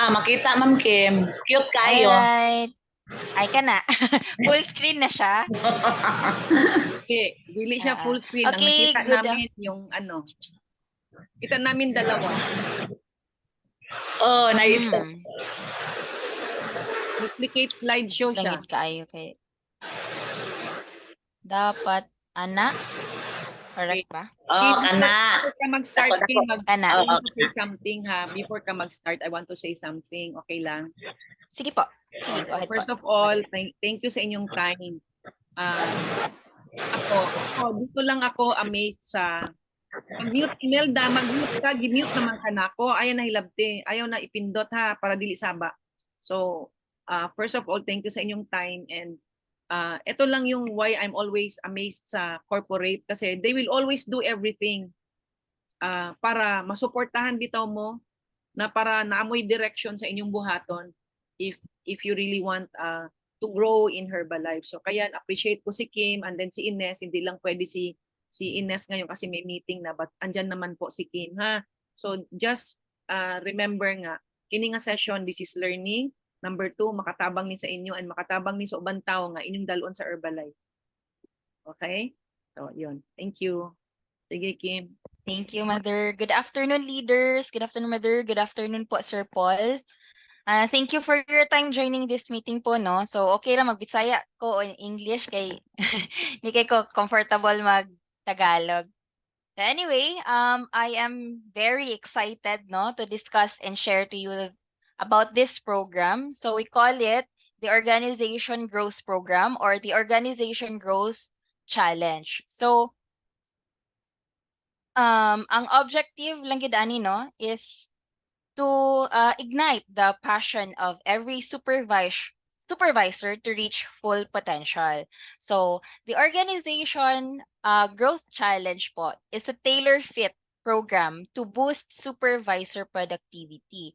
makita Ma'am Kim. Cute kayo. Alright. Ay ka na. Full screen na siya. Okay, dili siya full screen. Ang Okay, nakita good. namin yung ano. Kita namin dalawa. Oh, nice. Duplicate slideshow siya. Langit kaayo kay. Dapat ana. Correct ba? Oh, kana. Before ka mag-start, Dako, Kim, dako. I want to say something ha. Before ka mag-start, I want to say something. Okay lang? Sige po. Sige, go ahead po. First of all, thank you sa inyong time. Dito lang ako amazed sa mag-mute, Imelda, mag-mute ka, gi-mute naman ka na ako. Ayaw na hilabte. Ayaw na ipindot ha, para dili saba. So, first of all, thank you sa inyong time, and ito lang yung why I'm always amazed sa corporate, kasi they will always do everything para masuportahan bitaw mo, na para naamoy direction sa inyong buhaton if you really want to grow in Herbalife. So kaya appreciate ko si Kim, and then si Ines. Hindi lang pwede si Ines ngayon kasi may meeting na, but andyan naman po si Kim ha. So just remember nga, kini nga session, this is learning. Number 2, makatabang ni sa inyo and makatabang ni sa ubang tao nga inyong dalon sa Herbalife. Okay? So, yun. Thank you. Sige, Kim. Thank you, Mother. Good afternoon, leaders. Good afternoon, Mother. Good afternoon po, Sir Paul. Thank you for your time joining this meeting po, no? So, okay lang mag-Bisaya ko o English kay hindi kay ko comfortable mag-Tagalog. So anyway, I am very excited, no, to discuss and share to you about this program. So we call it the Organization Growth Program or the Organization Growth Challenge. So ang objective lang gid ani, no, is to ignite the passion of every supervisor to reach full potential. So the Organization Growth Challenge po is a tailor-fit program to boost supervisor productivity.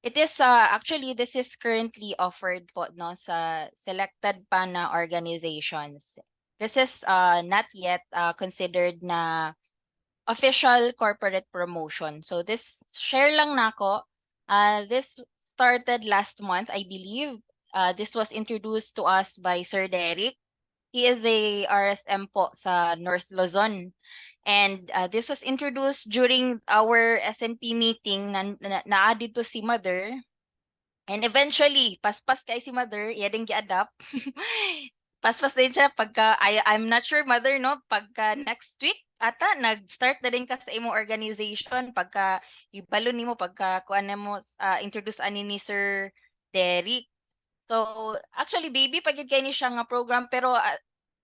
It is actually, this is currently offered po, no, sa selected pa na organizations. This is not yet considered na official corporate promotion. So this share lang nako. This started last month, I believe. This was introduced to us by Sir Derek. He is a RSM po sa North Luzon. And this was introduced during our SNP meeting na dito si Mother. And eventually, paspas kay si Mother, iya din gi-adapt. Paspas din siya pagka, I'm not sure, Mother, no? Pagka next week, ata, nag-start na din ka sa imong organization. Pagka, ibalo nimo pagka, kuan mo, introduce ani ni Sir Derek. So, actually, baby, pagid kay ni siya nga program, pero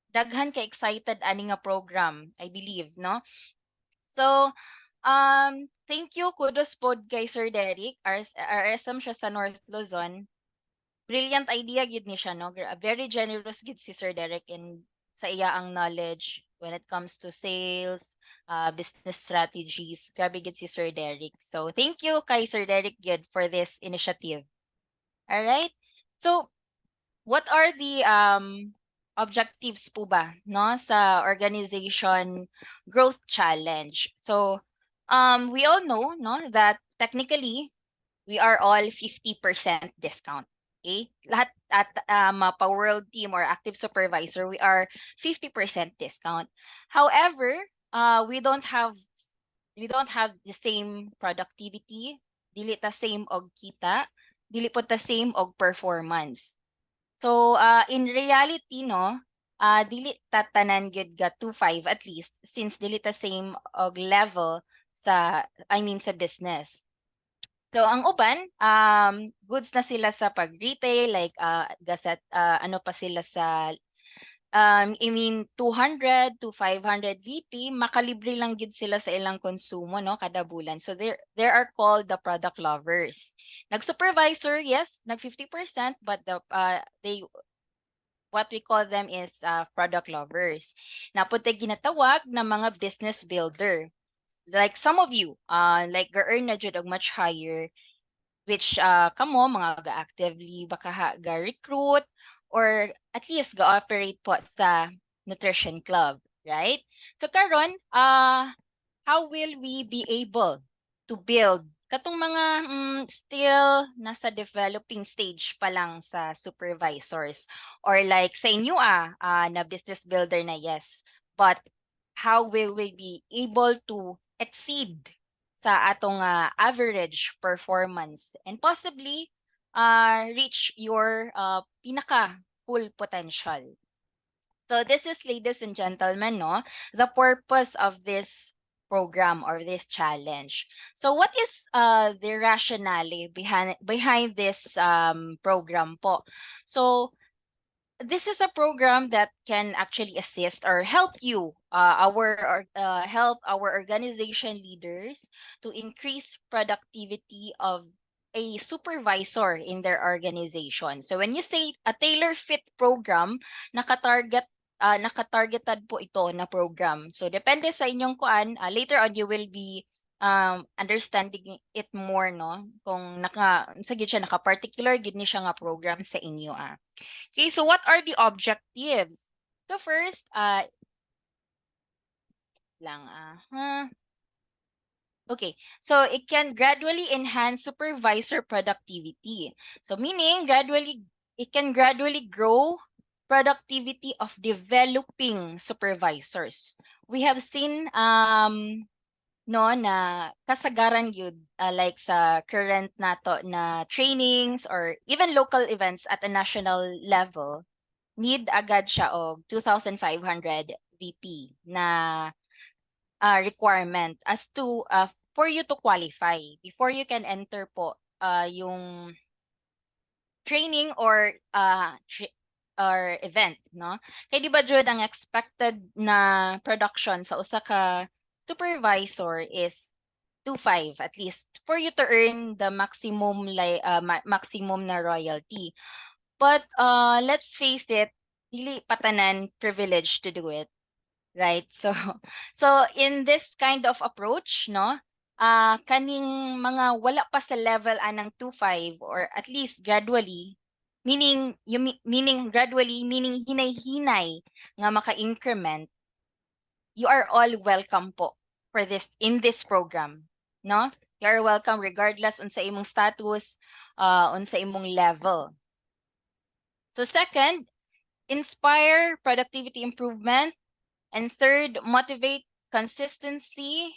daghan ka excited ani nga program, I believe, no? So, thank you, kudos pod kay Sir Derek, RSM siya sa North Luzon. Brilliant idea gid ni siya, no? Very generous gid si Sir Derek in sa iya ang knowledge when it comes to sales, business strategies. Grabe gid si Sir Derek. So, thank you kay Sir Derek gid for this initiative. All right? So, what are the objectives po ba, no, sa Organization Growth Challenge? So, we all know, no, that technically we are all 50% discount. Okay? Lahat at pa-world team or active supervisor, we are 50% discount. However, we don't have the same productivity, dili ta same og kita, dili po ta same og performance. So, in reality, no, dili tatanan gyud ga 2.5 at least, since dili ta same og level sa business. So ang uban, goods na sila sa pag-retail, like ano pa sila sa 200 to 500 VP, makalibre lang gid sila sa ilang konsumo, no, kada bulan. So there are called the product lovers. Nag-supervisor, yes, nag 50%, but they, what we call them is product lovers. Napunta ginatawag na mga business builder. Like some of you, like ga-earn na jud og much higher, which kamo mga ga-actively baka ga-recruit or at least ga-operate po sa nutrition club, right? So karon, how will we be able to build katong mga still nasa developing stage pa lang sa supervisors or like sa inyo na business builder na yes, but how will we be able to exceed sa atong average performance and possibly reach your pinaka full potential. So this is, ladies and gentlemen, no, the purpose of this program or this challenge. So what is the rationale behind this program po? So this is a program that can actually assist or help you help our organization leaders to increase productivity of a supervisor in their organization. So when you say a tailor fit program, nakatargeted po ito na program. So depende sa inyong kuan, later on you will be understanding it more, no, kung sa gid siya naka-particular gid ni siya nga program sa inyo Okay, so what are the objectives? So first, okay, so it can gradually enhance supervisor productivity. So meaning it can gradually grow productivity of developing supervisors. We have seen no na kasagaran yun like sa current nato na trainings or even local events at a national level, need agad siya og 2,500 VP na requirement as to for you to qualify before you can enter po yung training or event, no? Kay di ba jud ang expected na production sa usa ka supervisor is 2.5 at least for you to earn the maximum maximum na royalty. But let's face it, dili patanan privilege to do it, right? So so in this kind of approach, no, kaning mga wala pa sa level anang 2.5 or at least gradually, meaning meaning hinay-hinay nga maka-increment, you are all welcome po for this in this program, no? You are welcome regardless unsa imong status, unsa imong level. So second, inspire productivity improvement. And third, motivate consistency,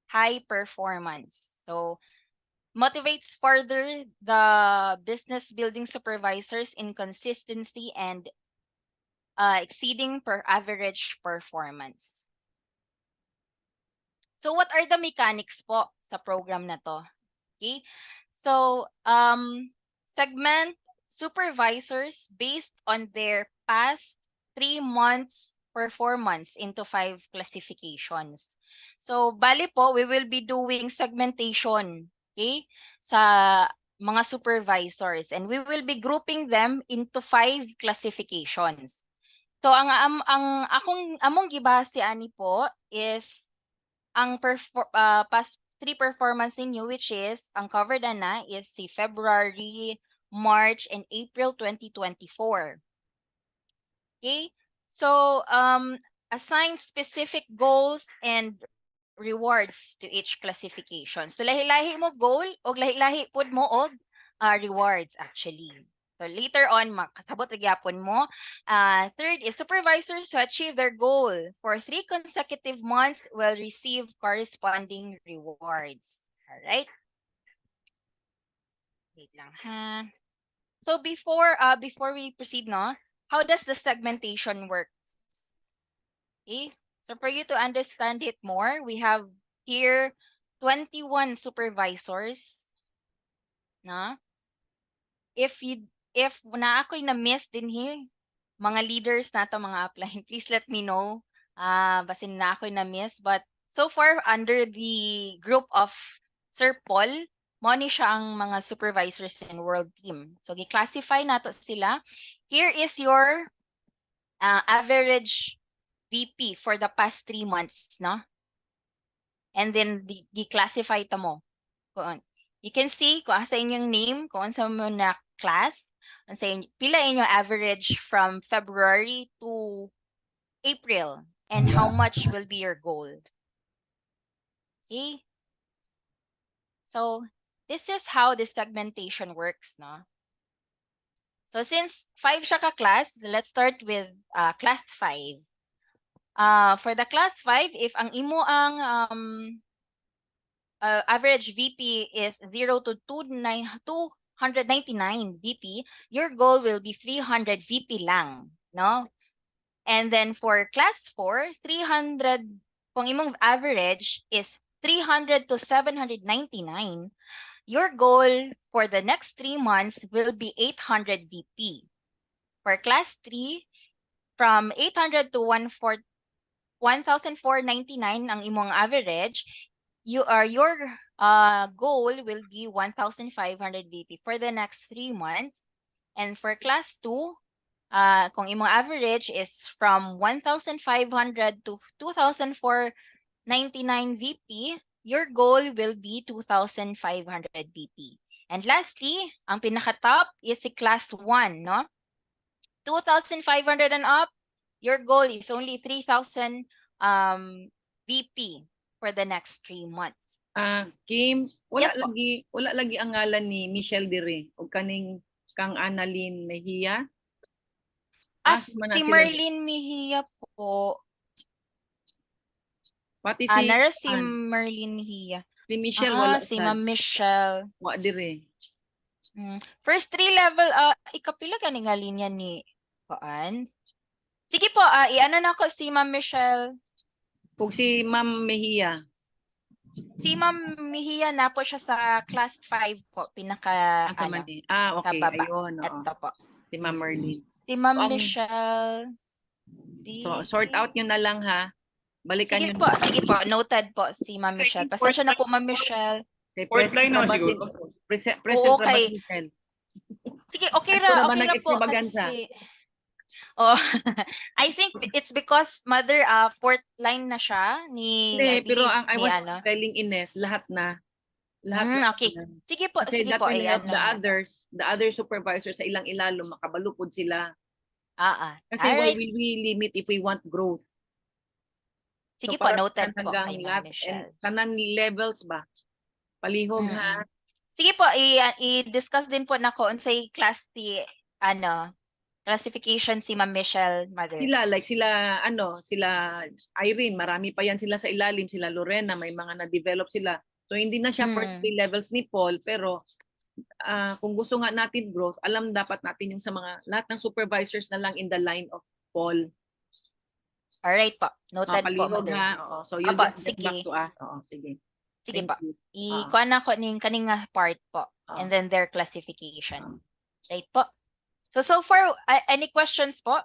high performance. So motivates further the business building supervisors in consistency and exceeding per average performance. So what are the mechanics po sa program na to? Okay? So segment supervisors based on their past 3 months performance into 5 classifications. So bali po, we will be doing segmentation, okay, sa mga supervisors, and we will be grouping them into 5 classifications. So ang among gibase ani po is ang past 3 performance ninyo, which is ang covered na is si February, March, and April 2024. Okay? So assign specific goals and rewards to each classification. So lahi-lahi mo goal o lahi-lahi pud mo og rewards actually. So later on, makasabot gyapon mo. Third is supervisors who achieve their goal for 3 consecutive months will receive corresponding rewards. All right? Wait lang ha. So before we proceed, no, how does the segmentation work? Okay? So for you to understand it more, we have here 21 supervisors, no? If na ako'y na-miss din here, mga leaders nato mga upline, please let me know. Basin na ako'y na-miss. But so far, under the group of Sir Paul, mo ni siya ang mga supervisors in world team. So, gi-classify nato sila. Here is your average VP for the past 3 months, no? And then, gi-classify ta mo. You can see kung asa inyong name, kung sa mo na class, pila inyong average from February to April, and how much will be your goal. Okay? So this is how this segmentation works, no? So since 5 siya ka class, let's start with class 5. For the class 5, if ang imo ang average VP is 0 to 299 VP, your goal will be 300 VP lang, no? And then for class 4, 300, kung imong average is 300 to 799, your goal for the next 3 months will be 800 VP. For class 3, from 800 to 1,499 ang imong average, your goal will be 1,500 VP for the next 3 months. And for class 2, kung imong average is from 1,500 to 2,499 VP, your goal will be 2,500 VP. And lastly, ang pinaka-top is si class 1, no? 2,500 and up, your goal is only 3,000 VP for the next 3 months. Kim, wala Yes po. lagi ang ngalan ni Michelle dire o kaning kang Annalyn Mejia. Si Merlin Mejia po. Pati si Nara si Merlin Mejia. Si Michelle wala si Ma'am Michelle. Wa dire. First 3 level, ikapila ka ni nga linya ni Koan? Sige po, i-ano na ko si Ma'am Michelle. Kung si Ma'am Mejia. Si Ma'am Mejia na po siya sa class 5 po, pinaka okay. sa baba. Ayun, Ito po. Si Ma'am Merlin. Si Ma'am Michelle. So, sort out nyo na lang ha. Balikan sige nyo. Sige po. Noted po si Ma'am Michelle. Pasensya na po, Ma'am Michelle. Fourth line na siguro. President okay. Sige, okay ra po. Kasi, I think it's because mother, fourth line na siya ni. Hindi, pero I was telling Ines, lahat na. Okay. Sige po, kasi sige po. Ayan, the other supervisors sa ilang ilalo, makabalupod sila. Kasi why will we limit if we want growth? Sige po, noted po kay Ma'am Michelle. Tanan levels ba? Palihog ha. Sige po, i-discuss din po na ko unsay class classification si Ma'am Michelle, mother. Sila Irene, marami pa yan sila sa ilalim, sila Lorena, may mga na-develop sila. So hindi na siya first 3 levels ni Paul, pero kung gusto nga natin growth, alam dapat natin yung sa mga lahat ng supervisors na lang in the line of Paul. Alright po. Noted po, mother. Oo. So you just get back to us. Oo, sige. Sige po. I-kuha na ko ning kaning part po. And then their classification. Right po. So far, any questions po?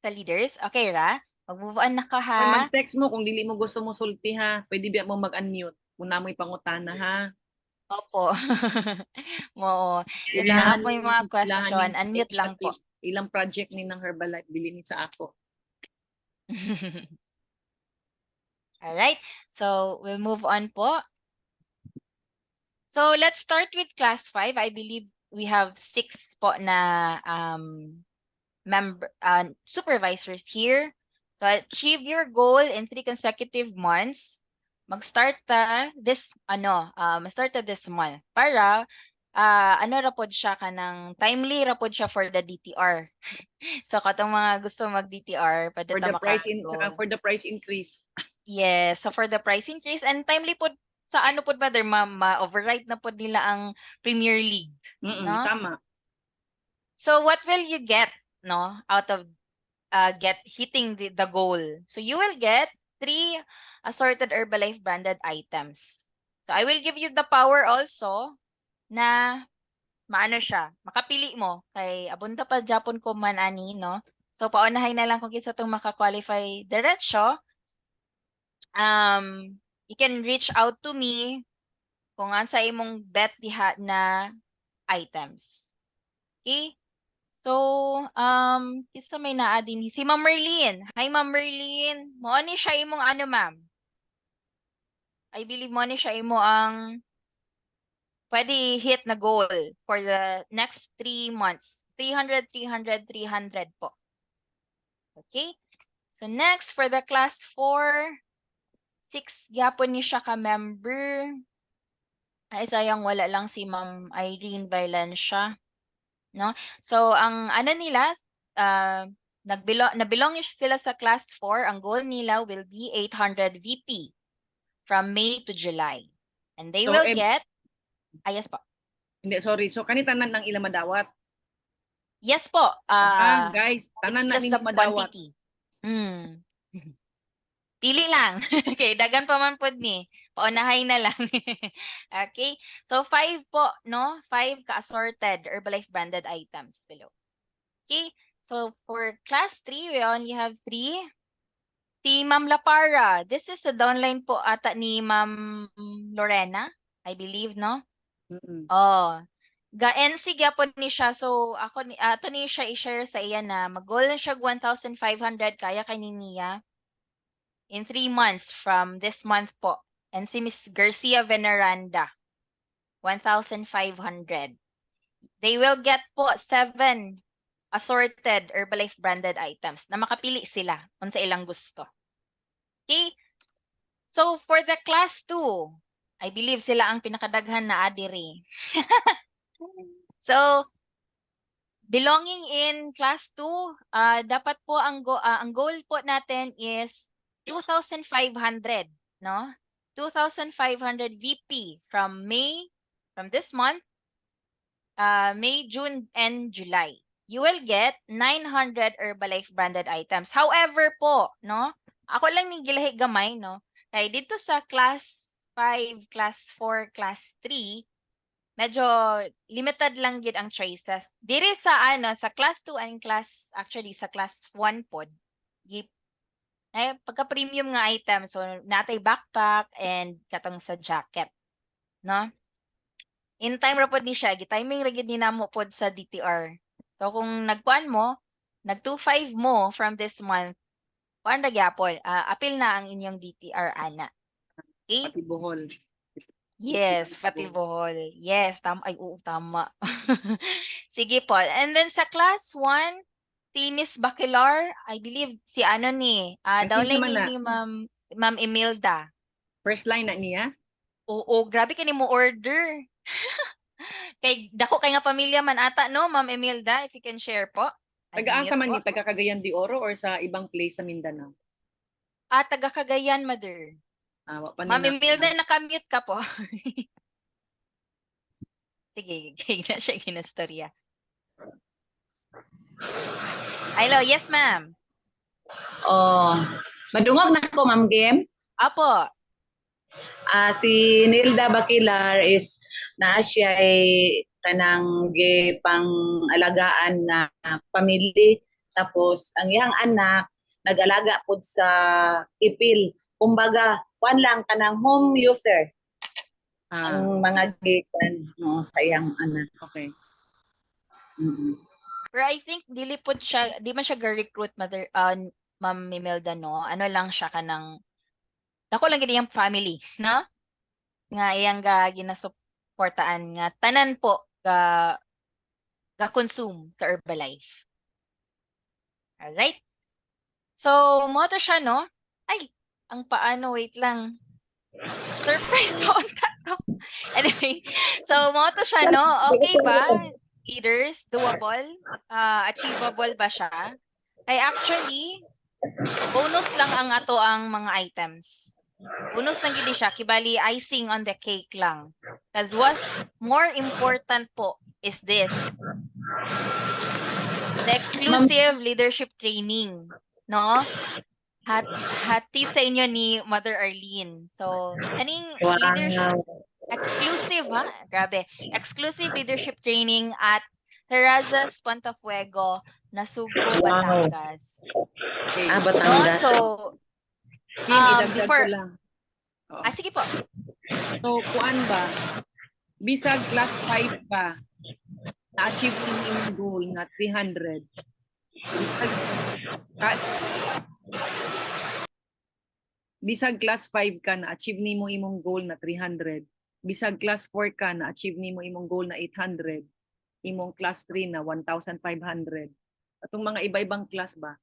Sa leaders? Okay ra? Mag-move on na ka ha? Mag-text mo kung dili mo gusto mo sulti ha. Pwede ba mo mag-unmute kung namoy pangutana ha? Opo. Oo. Ilahan mo yung mga question. Unmute lang po. Ilang project ni ng Herbalife bilhin sa ako. Alright. So, we'll move on po. So, let's start with class 5. I believe we have 6 po na supervisors here. So, achieve your goal in 3 consecutive months. Mag-start this month para rapod siya kanang timely rapod siya for the DTR. So katong mga gusto mag DTR pwede ta for the price increase. Yes, so for the price increase and timely pod sa pod ba there ma-override na pod nila ang Premier League, no? Tama. So what will you get out of hitting the goal? So you will get 3 assorted Herbalife branded items. So I will give you the power also na makapili mo kay abunda pa Japon ko man ani, no? So paunahay na lang kung kinsa tong maka-qualify diretso. You can reach out to me kung sa imong bet diha na items. Okay? So, kinsa may naa din si Ma'am Merlin. Hi Ma'am Merlin. Mo ani siya imong ma'am? I believe mo ni siya imo ang pwede hit na goal for the next 3 months. 300, 300, 300 po. Okay? So next, for the class 4, 6 gyapon ni siya ka member. Ay sayang wala lang si Ma'am Irene Valencia, no? So ang ano nila nabilong sila sa class 4. Ang goal nila will be 800 VP from May to July. And they So, will get yes po. Hindi, sorry. So, kanitanan ng ila madawat. Yes po. Guys, It's tanan na just ninyo the madawat. quantity. Pili lang. Okay, dagan pa man pod ni. Paunahay na lang. Okay. So 5 po, no? 5 ka-assorted Herbalife branded items below. Okay. So for class 3, we only have 3. Si Ma'am Lapara. This is the downline po ata ni Ma'am Lorena, I believe, no? Oh. Ga-NC gyapon ni siya. So ako ni ato ni siya i-share sa iya na mag-goal na siya 1,500 kaya kay niya in 3 months from this month po. And si Miss Garcia Veneranda, 1,500. They will get po 7 assorted Herbalife branded items na makapili sila kung sa ilang gusto. Okay? So for the class 2, I believe sila ang pinakadaghan na adire. So belonging in class 2, dapat po ang goal po natin is 2,500, no? 2,500 VP from this month, May, June, and July. You will get 900 Herbalife branded items. However po, no? Ako lang ni gilahi gamay, no? Kaya dito sa class 5, class 4, class 3, medyo limited lang yun ang choices. Diri sa sa class 2 and actually sa class 1 pod, pagka-premium nga item, so natay backpack and katong sa jacket, no? In time ra pod ni siya, gi-timing ra gyud ni namo pod sa DTR. So kung nagkuan mo, nag-25 mo from this month, kuan ra gyapon, apil na ang inyong DTR ana. Okay? Pati Bohol. Yes, pati Bohol. Yes, ay oo, tama. Sige po. And then sa class 1, si Miss Bakilar, I believe si ano ni, Ang kinsa downline man na? ni Ma'am Imelda. First line na niya. Oo, grabe kani mo order. Kay dako kay nga pamilya man ata, no, Ma'am Imelda, if you can share po. Taga-asa man po. ni, taga Cagayan de Oro or sa ibang place sa Mindanao? Taga Cagayan, mother. Wa pa Ma'am nila- Imelda, nakamute ka po. Sige, na siya ginastorya. Hello, yes ma'am. Oh, madungog na ko, Ma'am Game. Apo. Si Nilda Bakilar is naa siya ay kanang pang alagaan na pamilya. Tapos ang iyang anak nag-alaga pod sa ipil. Kumbaga, kuan lang kanang home user ang mga gikan sa iyang anak. Okay. Pero I think di man siya ga-recruit mother Ma'am Imelda, no. Ano lang siya kanang dako lang gid iyang family, no? Nga iyang ginasuportaan nga tanan po ga consume sa Herbalife. Alright? So, mo to siya, no? Ay, ang paano, wait lang. Surprise po ang to. Anyway, so mo to siya, no? Okay ba? Leaders, doable? Achievable ba siya? Ay actually, bonus lang ang ato ang mga items. Bonus lang gid siya, kibali icing on the cake lang. Because what more important po is this. The exclusive leadership training, no? Hatid sa inyo ni Mother Arlene. So, kaning leadership exclusive, ha? Grabe. Exclusive leadership training at Terrazas Pontafuego, Nasugbo, Batangas. Okay. Batangas. No? So, Kim, idagdag before- ko lang. Oo. sige po. So, kuan ba? Bisag class 5 ka, na-achieve mo yung goal na 300. Bisag class 5 ka, na-achieve nimo imong goal na 300. Bisag class 4 ka, na-achieve nimo imong goal na 800. Imong class 3 na 1,500. Atong mga iba-ibang class ba?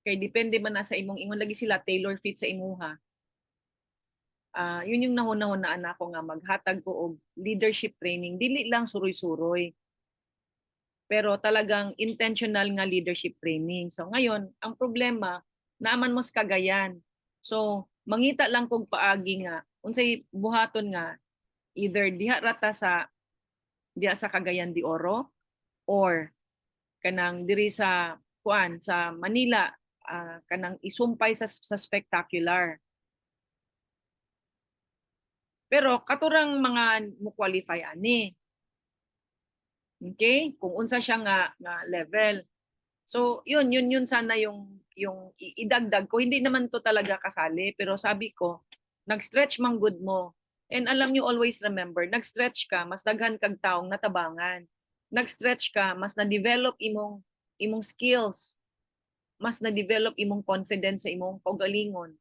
Kay depende man na sa imong ingon lagi sila tailor fit sa imuha. yun yung nahunahunaan ako nga maghatag ko og leadership training, dili lang suroy-suroy, pero talagang intentional nga leadership training. So ngayon, ang problema, naaman mo sa Cagayan. So mangita lang kog paagi nga unsay buhaton nga either diha sa Cagayan de Oro or kanang diri sa kuan sa Manila, kanang isumpay sa spectacular. Pero katurang mga mo qualify ani. Okay? Kung unsa siya nga level. So, yun sana yung idagdag ko. Hindi naman to talaga kasali, pero sabi ko, nag-stretch man good mo. And alam you always remember, nag-stretch ka, mas daghan kag taong natabangan. Nag-stretch ka, mas na-develop imong skills. Mas na-develop imong confidence sa imong kaugalingon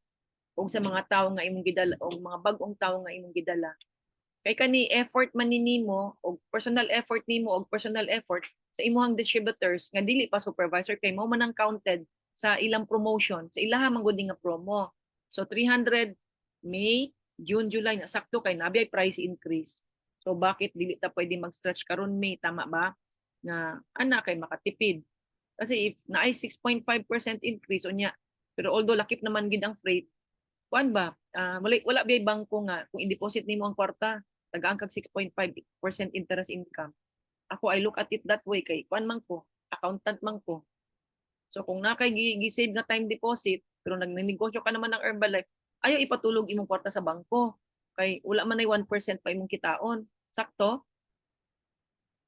o sa mga tao nga imong gidala o mga bag-ong tao nga imong gidala. Kay kani effort man nimo og personal effort nimo og personal effort sa imuhang distributors nga dili pa supervisor kay mao man ang counted sa ilang promotion sa ilaha man gud nga promo. So 300 May, June, July na sakto kay nabi ay price increase. So bakit dili ta pwede mag-stretch karon May, tama ba? Na ana kay makatipid. Kasi if naay 6.5% increase unya, pero although lakip naman gid ang freight, kuan ba? Wala biyay bangko nga kung i-deposit nimo ang kwarta, tagaan kag 6.5% interest income. Ako I look at it that way kay kuan man ko, accountant man ko. So kung na kay gi-save na time deposit, pero nagnegosyo ka naman ng Herbalife, ayaw ipatulog imong kwarta sa bangko. Kay wala man ay 1% pa imong kitaon. Sakto?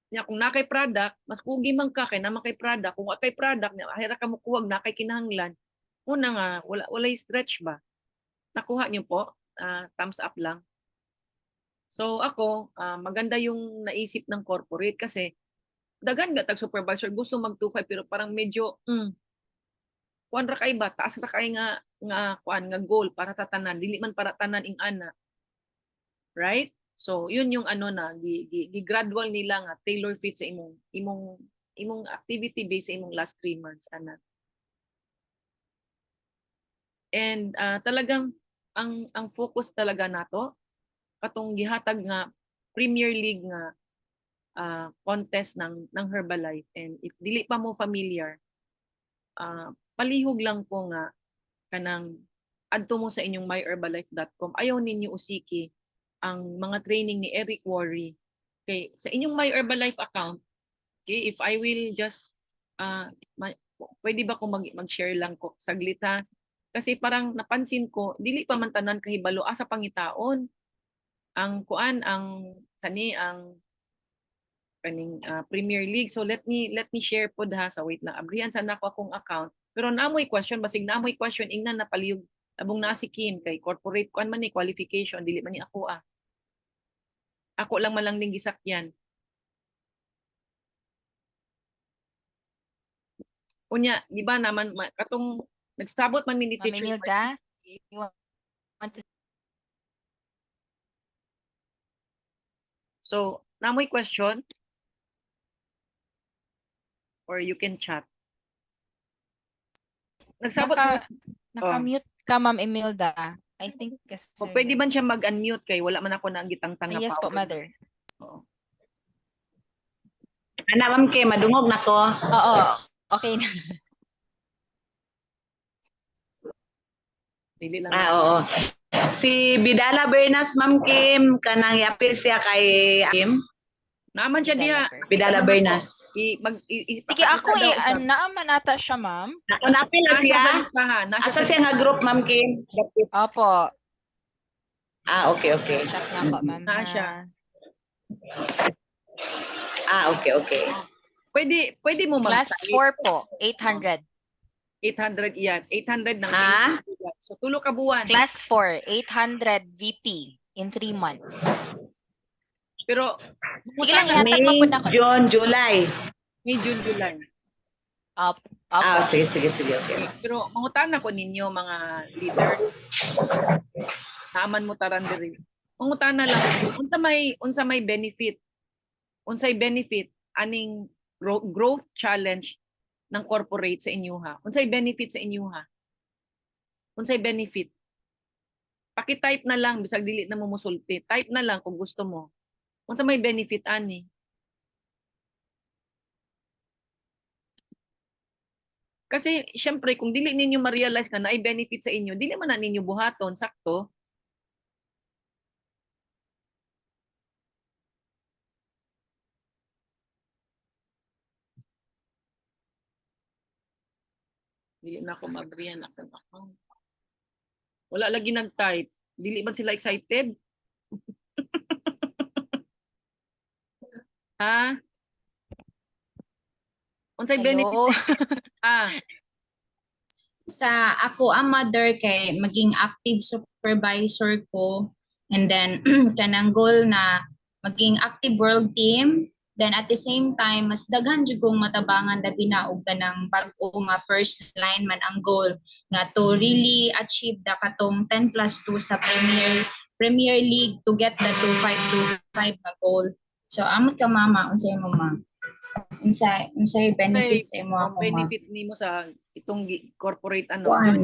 Nya kung nakay product, mas kugi man ka kay naman kay product. Kung wa kay product, ahira ka mo kuwag na kay kinahanglan. Una nga walay stretch ba? Nakuha niyo po? Thumbs up lang. So ako, maganda yung naisip ng corporate kasi daghan nga tag supervisor gusto mag 2.5 pero parang medyo kuan ra kay ba taas ra kay nga kuan nga goal para sa tanan dili man para tanan ing ana. Right? So yun yung ano na gradual nila nga tailor fit sa imong activity based sa imong last 3 months ana. And talagang ang focus talaga nato katong gihatag nga Premier League nga contest ng Herbalife. And if dili pa mo familiar, palihog lang ko nga kanang adto mo sa inyong myherbalife.com. Ayaw ninyo usiki ang mga training ni Eric Worre. Okay, sa inyong myherbalife account, okay, if I will just pwede ba kung mag-share lang ko saglit ha? Kasi parang napansin ko, dili pa man tanan kahibalo asa pangitaon. Ang kaning Premier League. So let me share pod ha. So wait lang. Abrihan sana ako akong account. Pero naamoy question, basig naamoy question ingnan na paliyog abong na si Kim kay corporate kuan man ni qualification dili man ni ako Ako lang man lang ning gisakyan. Unya, di ba naman katong nagsabot man mi ni Ma'am teacher. Imelda, you want to So, naamoy question? Or you can chat. Nagsabot naka-mute ka, Ma'am Imelda. I think kasi o pwede man siya mag-unmute kay wala man ako na gitang-tang na yes po, power. Mother. Oo. Ana ma'am kay madungog nako. Oo, okay na. Dili lang. Oo. Si Bidala Bernas ma'am Kim kanang yapil siya kay Kim. Naaman siya diha. Bidala Bernas. Sige, ako naaman ata siya, Ma'am. Napil na siya. Sa listahan. Asa siya nga group ma'am Kim? Opo. Okay. Check na po, Ma'am. Naa siya. Okay. Pwede mo Class 4 po, 800. 800 iyan. 800 ng Ha? So tulo ka buwan. Class 4, 800 VP in 3 months. Pero Sige lang, May, ihatag mo po na ako. June, July. May June, July. Opo. Sige. Okay. Pero mangutan na ko ninyo mga leaders. Naaman mo taran diri. Mangutan na lang. Unsa may benefit. Unsay benefit aning growth challenge ng corporate sa inyo ha. Unsay benefit sa inyo ha. Unsay benefit. paki-type na lang bisag dili na mo musulti. Type na lang kung gusto mo. Unsa may benefit ani? Kasi syempre kung dili ninyo ma-realize nga na ay benefit sa inyo, dili man na ninyo buhaton sakto. Dili na ako mabrihan akong account. Wala lagi nag-type. Dili man sila excited? Ha? Unsay benefit Hello. sa inyo? Ha? Sa ako ang mother kay maging active supervisor ko, and then kanang goal na maging active world team, then at the same time mas daghan jud kong matabangan labi na og kanang bag-o nga first line man ang goal nga to really achieve the katong 10+2 sa Premier League to get the 2525 na goal. So amot ka mama, unsay mo ma? Unsay benefits sa imo Ang ako ma? benefit nimo sa itong corporate ano? Kuan.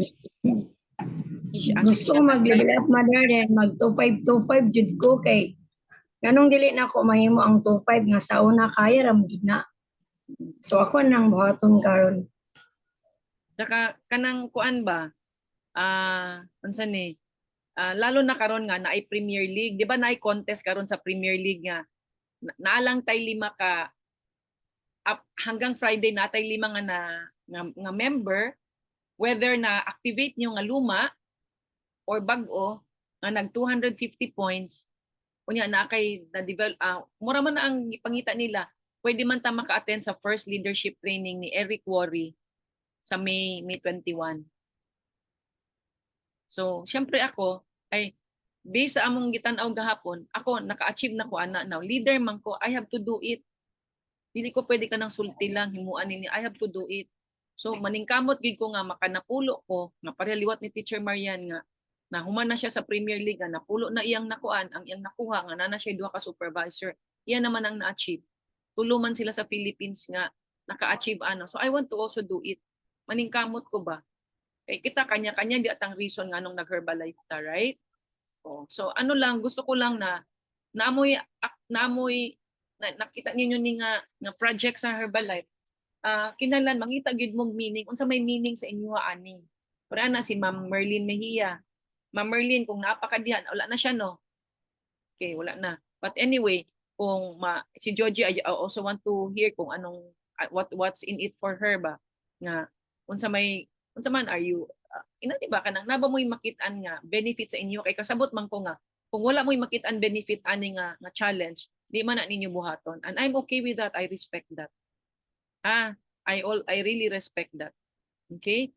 Gusto ko Associate mag-level up mother then mag 2525 jud ko kay nganong dili na ako mahimo ang 25 nga sa una kaya ra mo gid na. So ako nang buhaton karon. Saka kanang kuan ba? Unsa ni? Lalo na karon nga naay Premier League, di ba naay contest karon sa Premier League nga naalang tay 5 ka hanggang Friday natay 5 nga member, whether na activate nyo nga luma or bag-o nga nag 250 points unya na kay na develop mura man na ang ipangita nila, pwede man ta maka-attend sa first leadership training ni Eric Worre sa May 21. So syempre ako ay based sa among gitan-aw gahapon, ako naka-achieve na ko ana now. Leader man ko, I have to do it. Dili ko pwede ka nang sulti lang himuan ni I have to do it. So maningkamot gid ko nga makanapulo ko nga pareha liwat ni Teacher Marian nga na human na siya sa Premier League nga napulo na iyang nakuan, ang iyang nakuha nga na siya duha ka supervisor. Iyan naman ang na-achieve. Tulo man sila sa Philippines nga naka-achieve ano. So I want to also do it. Maningkamot ko ba? Kay kita kanya-kanya di atang reason nga nung nag-Herbalife ta, right? Oh, so ano lang gusto ko lang na naamoy nakita ninyo ni nga project sa Herbalife. Kinahanglan mangita gid mong meaning unsa may meaning sa inyo ani. Para na si Ma'am Merlin Mejia. Ma'am Merlin kung napakadihan wala na siya no. Okay, wala na. But anyway, kung si Georgie I also want to hear kung anong what's in it for her ba nga unsa man are you ina di ba kanang naba mo'y makit-an nga benefit sa inyo kay kasabot man ko nga kung wala mo'y makit-an benefit ani nga challenge di man na ninyo buhaton, and I'm okay with that. I respect that. I really respect that. Okay?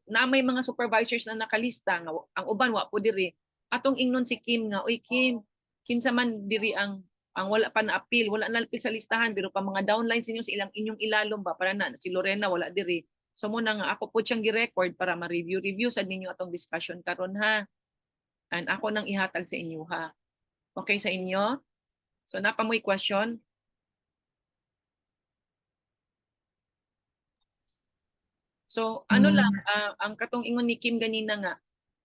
Na may mga supervisors na nakalista nga ang uban wa po diri. Atong ingnon si Kim nga, oy Kim, kinsa man diri ang wala pa na appeal, wala na appeal sa listahan, pero pa mga downlines ninyo sa inyong ilalom ba para na si Lorena wala diri. So muna nga ako po siyang gi-record para ma-review sa ninyo atong discussion karon ha. And ako nang ihatag sa inyo ha. Okay sa inyo? So napamoy question? So ano lang ang katong ingon ni Kim ganina nga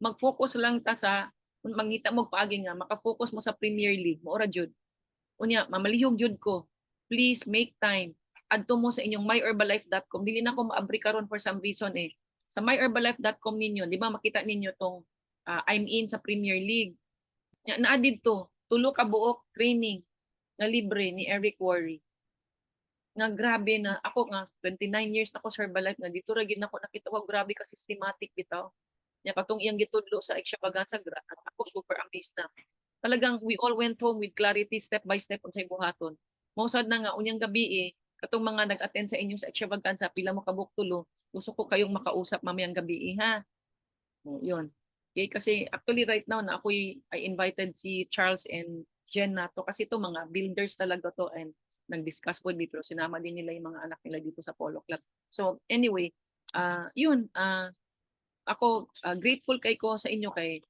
mag-focus lang ta sa mangita mo paagi nga maka-focus mo sa Premier League mo ora jud. Unya mamalihog jud ko. Please make time. Adto mo sa inyong myherbalife.com. Dili na ko maabri karon for some reason eh. Sa myherbalife.com ninyo, di ba makita ninyo tong I'm in sa Premier League. Naa didto tulo ka buok training nga libre ni Eric Worre. Nga grabe na ako nga 29 years na ko sa Herbalife nga dito ra gid nako nakita ko grabe ka systematic bitaw. Nya katong iyang gitudlo sa extravaganza ako super amazed na. Talagang we all went home with clarity step by step unsay buhaton. Mausad na nga unyang gabi katong mga nag-attend sa inyo sa extravaganza pila mo kabuk tulo. Gusto ko kayong makausap mamayang gabi ha. Yun. Okay, kasi actually right now na I invited si Charles and Jen na to kasi to mga builders talaga to and nag-discuss po pero sinama din nila yung mga anak nila dito sa Polo Club. So anyway, ako grateful kay ko sa inyo kay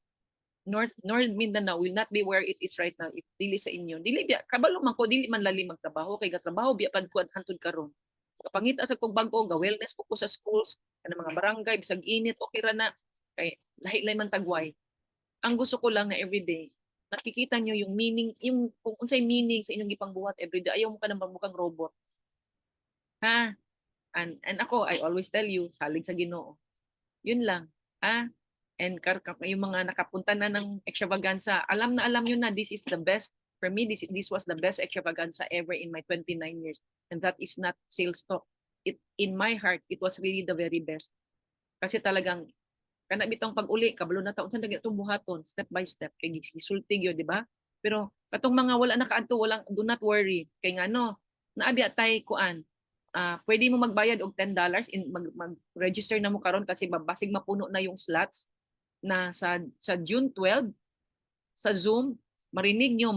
North Mindanao will not be where it is right now if dili sa inyo. Dili biya kabalo man ko dili man lali magtrabaho kay gatrabaho biya pad ko hantud karon. So, pangita sa kog bag-o ga wellness po ko sa schools kana mga barangay bisag init okay ra na kay lahi-lahi man tagway. Ang gusto ko lang na everyday, nakikita nyo yung meaning, yung kung unsay meaning sa inyong ipangbuhat everyday. Ayaw mo ka nang magmukhang robot. Ha? And ako, I always tell you, salig sa Ginoo. Yun lang. Ha? And yung mga nakapunta na ng extravaganza, alam na alam nyo na this is the best. For me, this was the best extravaganza ever in my 29 years. And that is not sales talk. In my heart, it was really the very best. Kasi talagang, kana bitong pag-uli, kabalo na taon, saan na itong buhaton, step by step, kay gisultig yun, di ba? Pero, katong mga wala nakaadto, walang, do not worry. Kay nga, no, naabi atay kuan, pwede mo magbayad og $10 mag-register na mo karon kasi babasig mapuno na yung slots na sa June 12 sa Zoom marinig nyo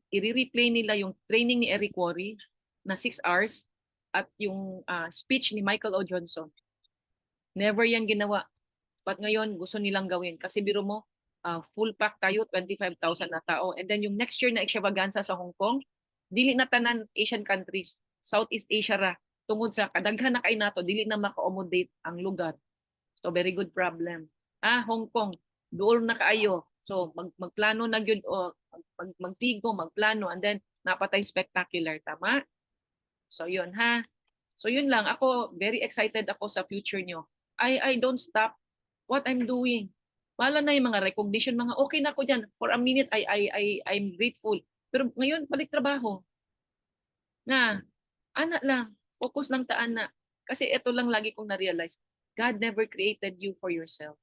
i-replay nila yung training ni Eric Worre na 6 hours at yung speech ni Michael O. Johnson. Never yan ginawa. But ngayon gusto nilang gawin kasi biro mo full pack tayo 25,000 na tao and then yung next year na extravaganza sa Hong Kong dili na tanan Asian countries, Southeast Asia ra tungod sa kadaghan na kay nato dili na maka-accommodate ang lugar. So very good problem. Hong Kong, duol na kaayo. So magplano na gyud o magtigo, magplano and then napatay spectacular, tama? So yun ha. So yun lang, ako very excited ako sa future nyo. I don't stop what I'm doing. Wala na yung mga recognition, mga okay na ako diyan. For a minute I'm grateful. Pero ngayon balik trabaho. Na anak lang, focus lang taan na. Kasi ito lang lagi kong na-realize. God never created you for yourself.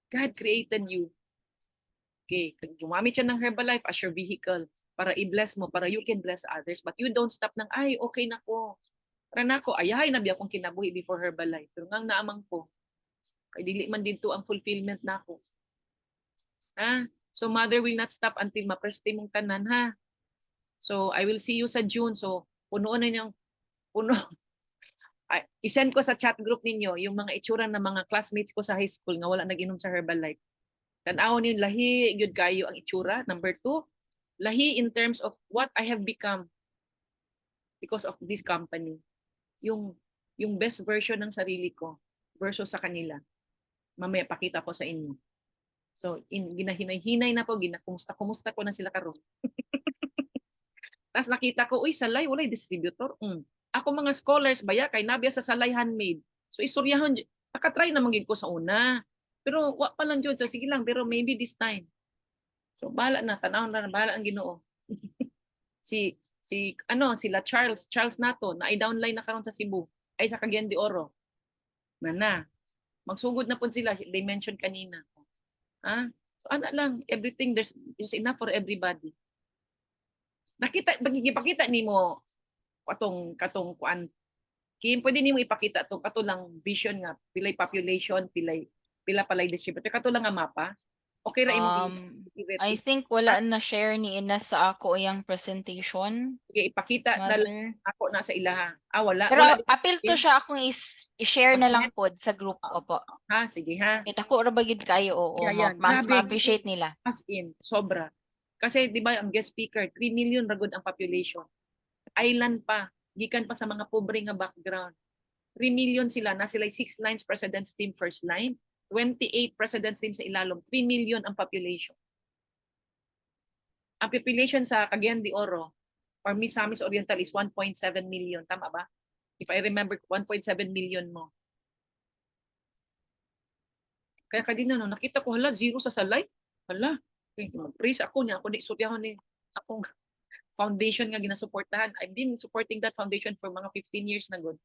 God created you. Okay, gumamit siya ng Herbalife as your vehicle para i-bless mo, para you can bless others. But you don't stop ng, ay, okay na ko. Para na ko, ayahay na biya akong kinabuhi before Herbalife. Pero ngang naamang ko, kay dili man dito ang fulfillment na ako. So mother will not stop until mapreste mong tanan, ha? So I will see you sa June. So punuan na niyang, isend ko sa chat group ninyo yung mga itsura ng mga classmates ko sa high school nga wala nag-inom sa Herbalife. Tan-awon niyo lahi gyud kayo ang itsura. Number 2, lahi in terms of what I have become because of this company. Yung best version ng sarili ko versus sa kanila. Mamaya pakita ko sa inyo. So ginahinay-hinay na po, kumusta ko na sila karon. Tapos nakita ko, uy, salay, walay distributor. Ako mga scholars, baya, kay nabiya sa salay handmade. So istoryahan, nakatry naman gid ko sa una. Pero wa pa lang jud, so sige lang, pero maybe this time. So bahala na, tanawon na, bahala ang Ginoo. Sila Charles nato, na i-downline na karon sa Cebu, ay sa Cagayan de Oro. Magsugod na po sila, they mentioned kanina. So ana lang, everything, there's enough for everybody. Ipakita nimo katong kuan Kim, pwede nimo ipakita to kato lang vision nga pilay population, pila palay distributor, kato lang nga mapa. Okay ra imo I think wala na share ni Ina sa ako iyang presentation. Sige, ipakita na lang ako na sa ilaha. Wala. Pero Wala. appeal to siya akong i-share na lang pod sa group ko po. Sige ha. Kita ko ra bagid kayo, oo. Mas ma-appreciate nila. As in, sobra. Kasi di ba ang guest speaker, 3 million ragod ang population. Island pa, gikan pa sa mga pobre nga background. 3 million sila, na sila 6 lines president's team first line, 28 president's team sa ilalom, 3 million ang population. Ang population sa Cagayan de Oro or Misamis Oriental is 1.7 million, tama ba? If I remember, 1.7 million mo. Kaya kadina no, nakita ko, hala, zero sa salay. Hala, praise ako niya, ako di suryahon ni akong foundation nga ginasuportahan. I've been supporting that foundation for mga 15 years na good.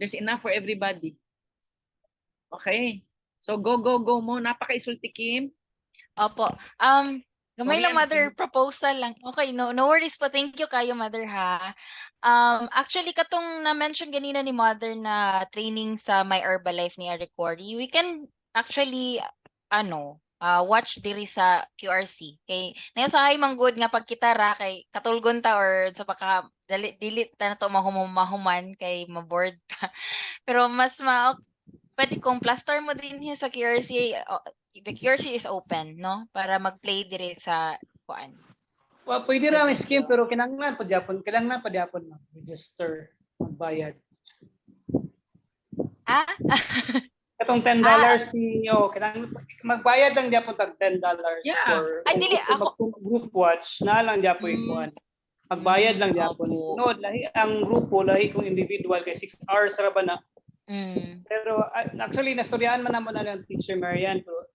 There's enough for everybody. Okay. So go mo. Napaka-isulti, Kim. Opo. Gamay lang, Mother, proposal lang. Okay, no worries po. Thank you kayo, Mother, ha. Actually, katong na-mention ganina ni Mother na training sa My Herbalife ni Eric Worre, we can actually, watch diri sa QRC. Okay? Nayusahay manggod nga pagkitara kay katulgon ta or sa paka dilit ta na to mahuman kay maboard ka. Pero mas pwede kong plaster mo din sa QRC. The QRC is open, no? Para mag-play diri sa kuan. Well, pwede ra ang scheme pero kinahanglan pa gyapon register magbayad. Katong $10 ninyo, kanang magbayad lang gyapon tag $10 Yeah. for Ay, kung dili, gusto mag-group watch, na lang gyapon ikuan. Magbayad lang gyapon. Opo. No, lahi ang grupo, lahi kung individual kay 6 hours ra ba na. Pero actually nastudyaan man naman na ng teacher Marian, pero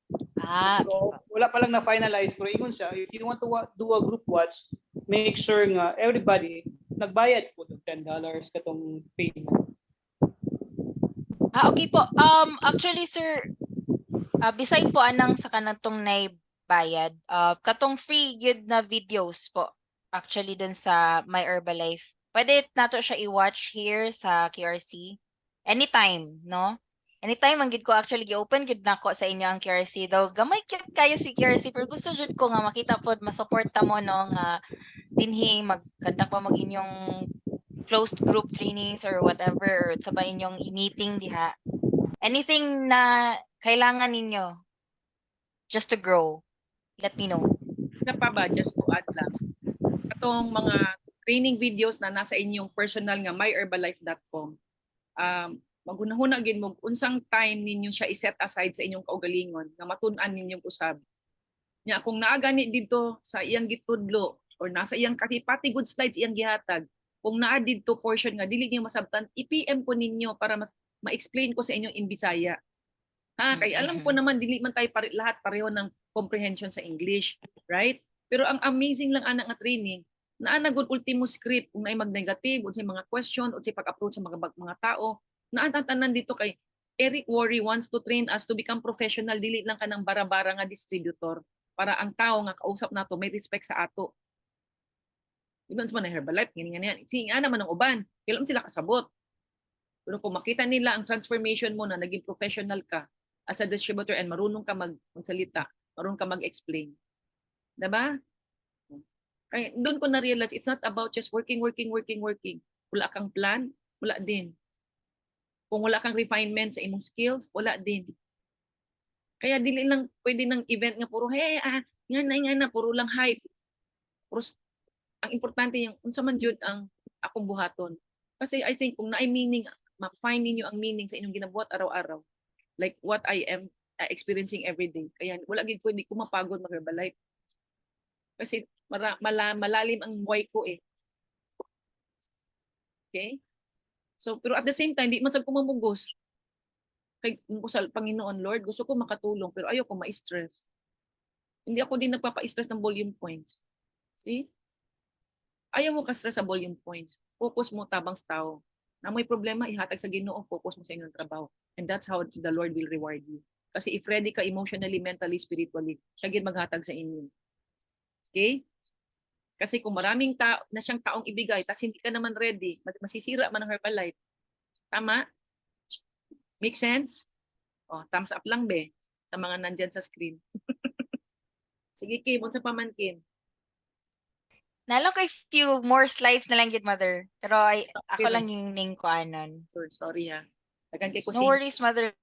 pero wala pa lang na finalize, pero ingon siya, if you want to do a group watch, make sure nga everybody nagbayad po ng $10 katong payment. Okay po. Actually, sir, beside po anang sa kanatong bayad, katong free good na videos po, actually dun sa My Herbalife. Pwede nato siya i-watch here sa QRC. Anytime, no? Anytime, ang gid ko actually gi-open gid nako sa inyo ang QRC. Daw, gamay cute kayo si QRC, pero gusto jud ko nga makita po, masuporta mo, no, nga dinhi magkandak pa mag inyong closed group trainings or whatever, or sa ba inyong meeting diha. Anything na kailangan ninyo just to grow, let me know. Isa pa ba, just to add lang, atong mga training videos na nasa inyong personal nga myherbalife.com, maghunahuna gid mo unsang time ninyo siya i-set aside sa inyong kaugalingon nga matun-an ninyong usab. Nya kung naa gani dito sa iyang gitudlo or nasa iyang katipati good slides iyang gihatag, kung naa didto portion nga dili niyo masabtan, i-PM ko ninyo para mas ma-explain ko sa inyo in Bisaya. Kay alam ko naman dili man tayo lahat pareho ng comprehension sa English, right? Pero ang amazing lang ana nga training, naa na gud ultimo script kung naay mag-negative unsay mga question unsay pag-approach sa mga tao, naa tanan dito kay Eric Worre wants to train us to become professional, dili lang kanang bara-bara nga distributor para ang tao nga kausap nato may respect sa ato. Di ba na Herbalife, ganyan. Singa naman ang uban, kailan sila kasabot. Pero kung makita nila ang transformation mo na naging professional ka as a distributor and marunong ka magsalita, marunong ka mag-explain. Diba? Kaya doon ko na-realize, it's not about just working. Wala kang plan, wala din. Kung wala kang refinement sa imong skills, wala din. Kaya dili lang pwede ng event nga puro, nga na, puro lang hype. Puro, ang importante yung unsa man jud ang akong buhaton. Kasi I think kung naay meaning, ma-find ninyo ang meaning sa inyong ginabuhat araw-araw. Like what I am experiencing every day. Kaya wala gid ko, hindi ko mapagod mag-Herbalife. Kasi malalim ang buhay ko eh. Okay? So, pero at the same time, di man sad ko mamugos. Kay ko sa Panginoon, Lord, gusto ko makatulong, pero ayaw ko ma-stress. Hindi ako din nagpapa-stress ng volume points. See? Ayaw mo ka-stress sa volume points. Focus mo tabang sa tao. Na may problema, ihatag sa Ginoo, focus mo sa inyong trabaho. And that's how the Lord will reward you. Kasi if ready ka emotionally, mentally, spiritually, siya gid maghatag sa inyo. Okay? Kasi kung maraming tao na siyang taong ibigay, tapos hindi ka naman ready, masisira man ang Herbalife. Tama? Make sense? Thumbs up lang be sa mga nandyan sa screen. Sige, Kim, unsa pa man, Kim? Nalang ko few more slides na lang yun, Mother. Pero ako Okay, lang yung ning ko anon. Sorry ha. Tagan kay No worries, Mother.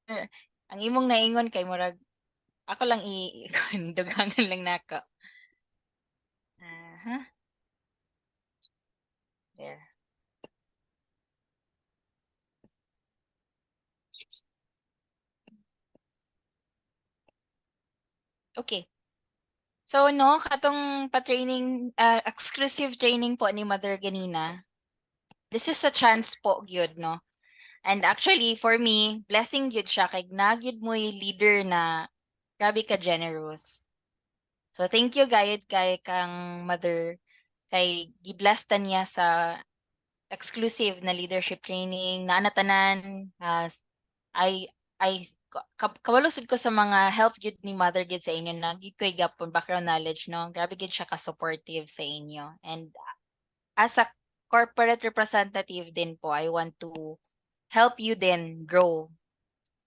Ang imong naingon kay murag ako lang dugangan lang nako. There. Okay. So no, katong pa-training, exclusive training po ni Mother ganina. This is a chance po gyud, no. And actually for me, blessing gyud siya kay nagyud mo leader na grabe ka generous. So thank you gayud kay kang Mother kay gibless ta niya sa exclusive na leadership training na anatanan. I kawalusod ko sa mga help gid ni Mother gid sa inyo na gid ko'y gapon background knowledge, no. Grabe gid siya ka supportive sa inyo. And as a corporate representative din po, I want to help you then grow,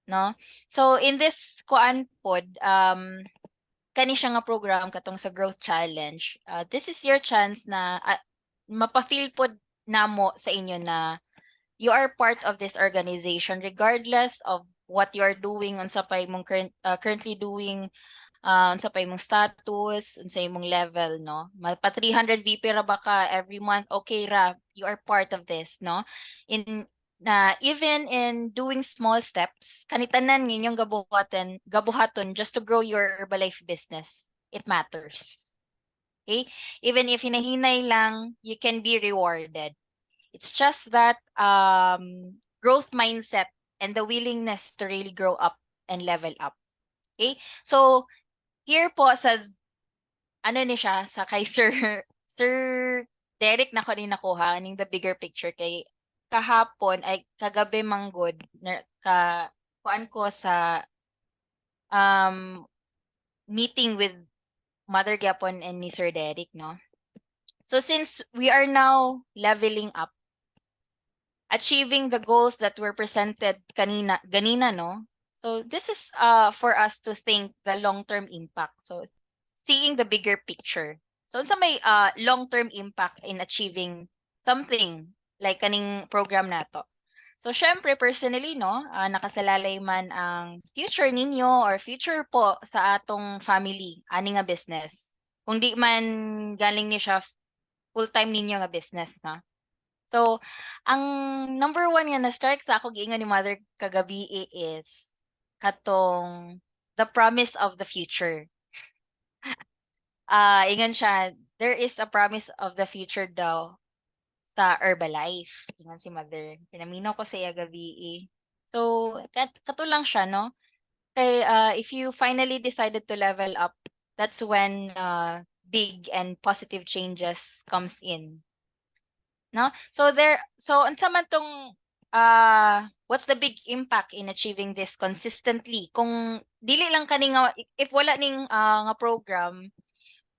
no. So in this kuan pod, kani siya nga program katong sa Growth Challenge. This is your chance na mapa-feel pod namo sa inyo na you are part of this organization regardless of what you are doing, unsa pa imong currently doing, unsa pa imong status, unsa imong level, no. Pa 300 VP ra ba ka every month, okay ra, you are part of this, no. In na even in doing small steps, kanitanan ninyong gabuhaton just to grow your Herbalife business, it matters. Okay? Even if hinahinay lang, you can be rewarded. It's just that growth mindset and the willingness to really grow up and level up. Okay? So, here po sa, ano ni siya, sa kay Sir Derek na ko rin nakuha, aning the bigger picture kay kahapon, ay kagabi manggod, kuan ko sa meeting with Mother Gapon and ni Sir Derek, no? So since we are now leveling up, achieving the goals that were presented ganina, no? So this is for us to think the long-term impact. So seeing the bigger picture. So unsa may long-term impact in achieving something like kaning program nato. So syempre personally, no, nakasalalay man ang future ninyo or future po sa atong family ani nga business. Kung di man galing ni siya full-time ninyo nga business, na. So, ang number one nga na-strike sa ako giingon ni Mother kagabi is katong the promise of the future. Ingon siya, there is a promise of the future daw sa Herbalife. Ingon si Mother. Pinaminaw ko sa iya gabi. So, kato lang siya, no? Kay if you finally decided to level up, that's when big and positive changes comes in. No? So unsa man tong what's the big impact in achieving this consistently? Kung dili lang kani nga if wala ning nga program,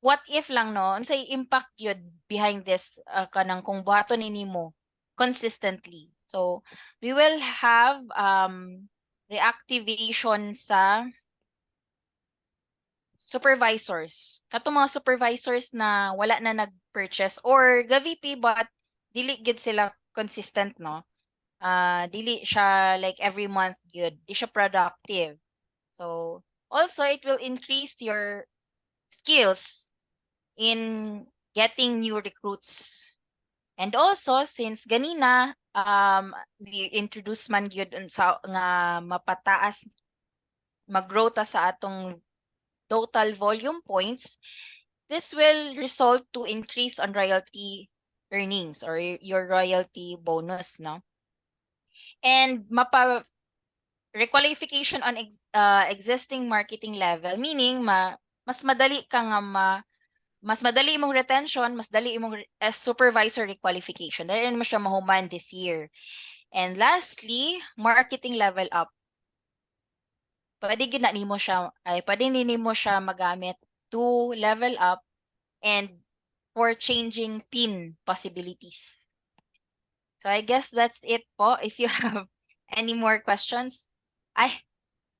what if lang, no? Unsay impact yun behind this kanang kung buhaton nimo consistently. So we will have reactivation sa supervisors. Katong mga supervisors na wala na nag-purchase or ga-VP but dili gid sila consistent, no? Dili siya like every month good. Di siya productive. So also it will increase your skills in getting new recruits. And also since ganina we introduce man gyud sa nga mapataas mag-grow ta sa atong total volume points, this will result to increase on royalty earnings or your royalty bonus, no? And requalification on existing marketing level, meaning mas madali ka nga mas madali imong retention, mas dali imong supervisor requalification. Dahil mo siya mahuman this year. And lastly, marketing level up. Pwede nimo siya magamit to level up and for changing PIN possibilities. So I guess that's it po. If you have any more questions,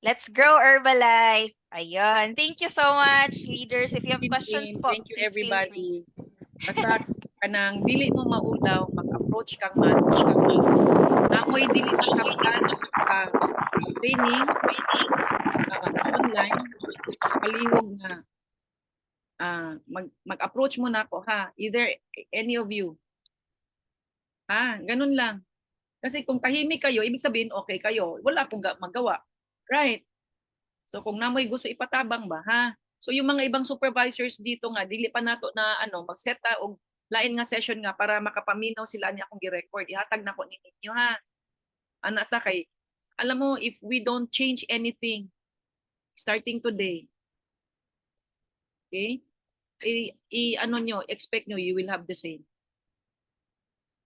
let's grow Herbalife. Ayun. Thank you so much, leaders. If you have questions po, Thank you, please feel free. everybody. Basta kanang dili mo maulaw, mag-approach kang man. Namoy dili masabtan sa training sa online, palihog na mag-approach mo na ako, ha? Either any of you. Ha? Ganun lang. Kasi kung tahimik kayo, ibig sabihin okay kayo. Wala akong magawa. Right? So kung namoy gusto ipatabang ba, ha? So yung mga ibang supervisors dito nga, dili pa nato na mag-set og lain nga session nga para makapaminaw sila niya akong gi-record. Ihatag na ko ninyo, ha? Anata kay, alam mo, if we don't change anything, starting today, okay? Expect nyo, you will have the same.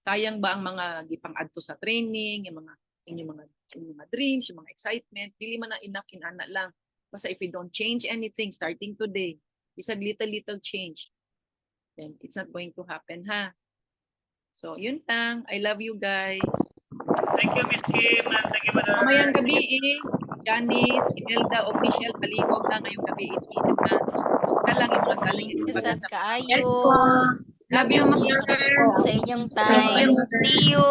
Sayang ba ang mga gipang-adto sa training, yung mga dreams, yung mga excitement, dili man na enough inana lang. Basta if we don't change anything starting today, isang little change, then it's not going to happen, ha? So, yun lang. I love you guys. Thank you, Miss Kim. And thank you, Mother. Mamayang gabi, Janice, Imelda, o Michelle, palihog na ngayong gabi. Init na. Kalang yung mga galing. Sad kaayo. Yes po. Love you, Mother. Sa inyong Thank you, time. Mother. See you.